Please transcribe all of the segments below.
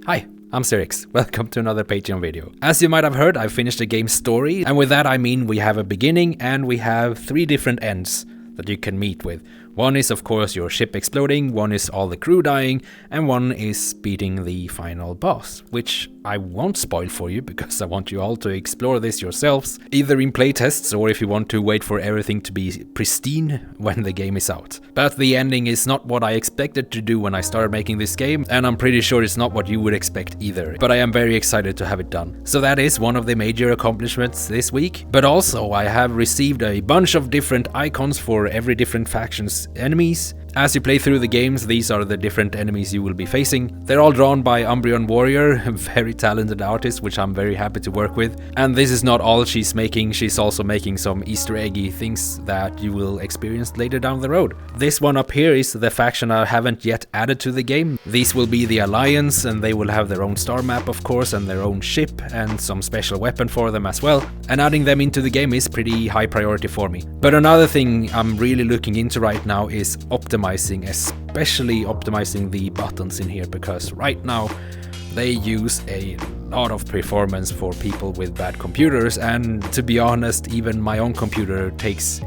Hi, I'm Sirix. Welcome to another Patreon video. As you might have heard, I finished the game's story, and with that I mean we have a beginning and we have 3 different ends that you can meet with. One is of course your ship exploding, one is all the crew dying, and one is beating the final boss, which I won't spoil for you because I want you all to explore this yourselves, either in playtests or if you want to wait for everything to be pristine when the game is out. But the ending is not what I expected to do when I started making this game, and I'm pretty sure it's not what you would expect either, but I am very excited to have it done. So that is one of the major accomplishments this week, but also I have received a bunch of different icons for every different faction's enemies. As you play through the games, these are the different enemies you will be facing. They're all drawn by Umbreon Warrior, a very talented artist, which I'm very happy to work with. And this is not all she's making, she's also making some Easter eggy things that you will experience later down the road. This one up here is the faction I haven't yet added to the game. These will be the Alliance, and they will have their own star map of course, and their own ship, and some special weapon for them as well. And adding them into the game is pretty high priority for me. But another thing I'm really looking into right now is especially optimizing the buttons in here, because right now they use a lot of performance for people with bad computers, and to be honest, even my own computer takes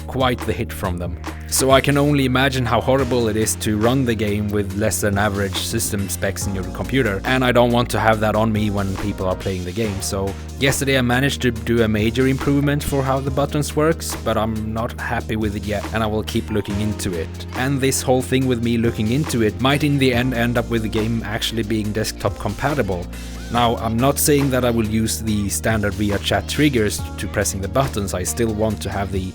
quite the hit from them. So I can only imagine how horrible it is to run the game with less than average system specs in your computer, and I don't want to have that on me when people are playing the game. So yesterday I managed to do a major improvement for how the buttons works, but I'm not happy with it yet, and I will keep looking into it. And this whole thing with me looking into it might in the end up with the game actually being desktop compatible. Now, I'm not saying that I will use the standard via chat triggers to pressing the buttons. I still want to have the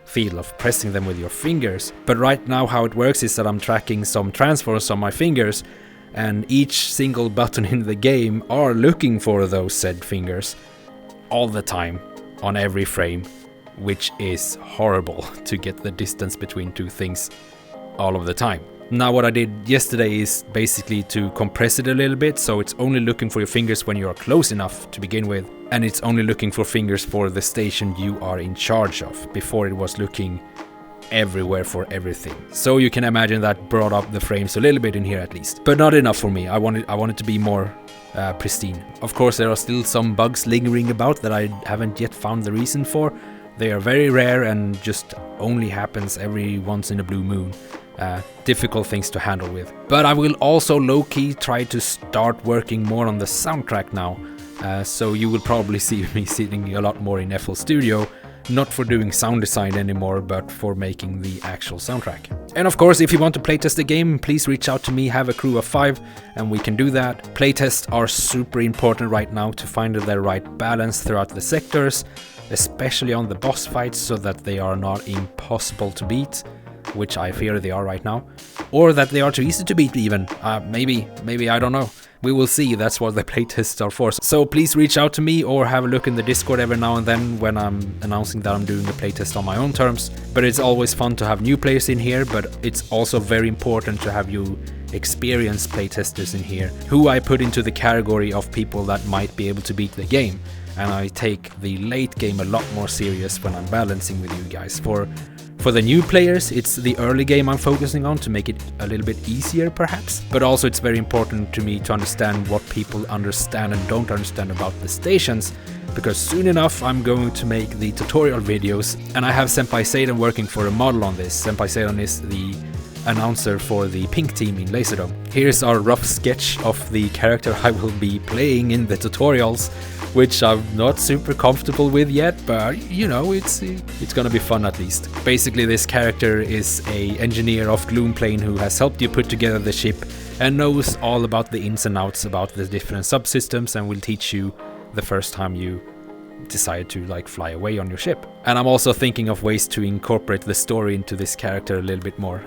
feel of pressing them with your fingers, but right now how it works is that I'm tracking some transfers on my fingers, and each single button in the game are looking for those said fingers all the time on every frame, which is horrible to get the distance between two things all of the time. Now what I did yesterday is basically to compress it a little bit, so it's only looking for your fingers when you are close enough to begin with, and it's only looking for fingers for the station you are in charge of. Before it was looking everywhere for everything. So you can imagine that brought up the frames a little bit in here at least, but not enough for me. I wanted to be more pristine. Of course there are still some bugs lingering about that I haven't yet found the reason for. They are very rare and just only happens every once in a blue moon. Difficult things to handle with. But I will also low-key try to start working more on the soundtrack now, so you will probably see me sitting a lot more in FL Studio, not for doing sound design anymore, but for making the actual soundtrack. And of course, if you want to playtest the game, please reach out to me, have a crew of 5, and we can do that. Playtests are super important right now to find the right balance throughout the sectors, especially on the boss fights, so that they are not impossible to beat, which I fear they are right now, or that they are too easy to beat even. Maybe, I don't know. We will see, that's what the playtests are for. So please reach out to me or have a look in the Discord every now and then when I'm announcing that I'm doing a playtest on my own terms. But it's always fun to have new players in here, but it's also very important to have you experienced playtesters in here, who I put into the category of people that might be able to beat the game. And I take the late game a lot more serious when I'm balancing with you guys. For the new players, it's the early game I'm focusing on to make it a little bit easier perhaps, but also it's very important to me to understand what people understand and don't understand about the stations, because soon enough I'm going to make the tutorial videos, and I have Senpai Seidan working for a model on this. Senpai Seidan is the announcer for the pink team in Laserdome. Here's our rough sketch of the character I will be playing in the tutorials, which I'm not super comfortable with yet, but you know, it's gonna be fun at least. Basically, this character is a engineer of Gloomplane who has helped you put together the ship and knows all about the ins and outs about the different subsystems, and will teach you the first time you decide to fly away on your ship. And I'm also thinking of ways to incorporate the story into this character a little bit more.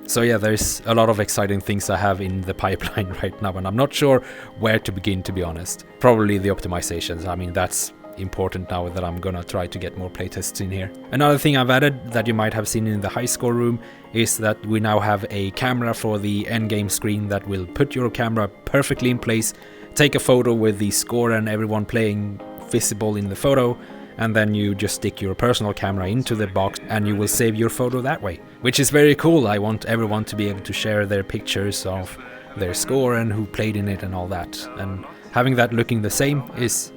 So yeah, there's a lot of exciting things I have in the pipeline right now, and I'm not sure where to begin, to be honest. Probably the optimizations. I mean, that's important now that I'm gonna try to get more playtests in here. Another thing I've added that you might have seen in the high score room is that we now have a camera for the endgame screen that will put your camera perfectly in place, take a photo with the score and everyone playing visible in the photo, and then you just stick your personal camera into the box and you will save your photo that way, which is very cool. I want everyone to be able to share their pictures of their score and who played in it and all that. And having that looking the same it's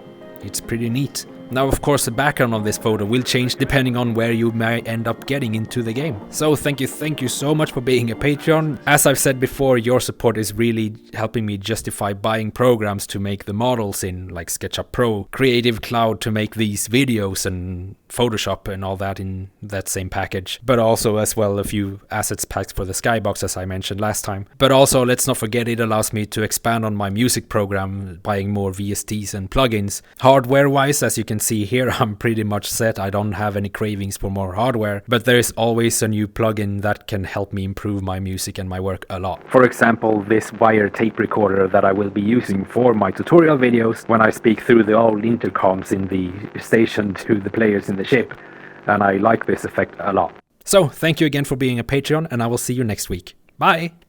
pretty neat. Now, of course, the background of this photo will change depending on where you may end up getting into the game. So thank you so much for being a Patreon. As I've said before, your support is really helping me justify buying programs to make the models in, like SketchUp Pro, Creative Cloud to make these videos, and Photoshop and all that in that same package. But also as well a few assets packs for the Skybox, as I mentioned last time. But also, let's not forget, it allows me to expand on my music program, buying more VSTs and plugins. Hardware wise, as you can see here, I'm pretty much set. I don't have any cravings for more hardware, but there is always a new plugin that can help me improve my music and my work a lot. For example, this wire tape recorder that I will be using for my tutorial videos when I speak through the old intercoms in the station to the players in the ship, and I like this effect a lot. So thank you again for being a Patreon, and I will see you next week. Bye!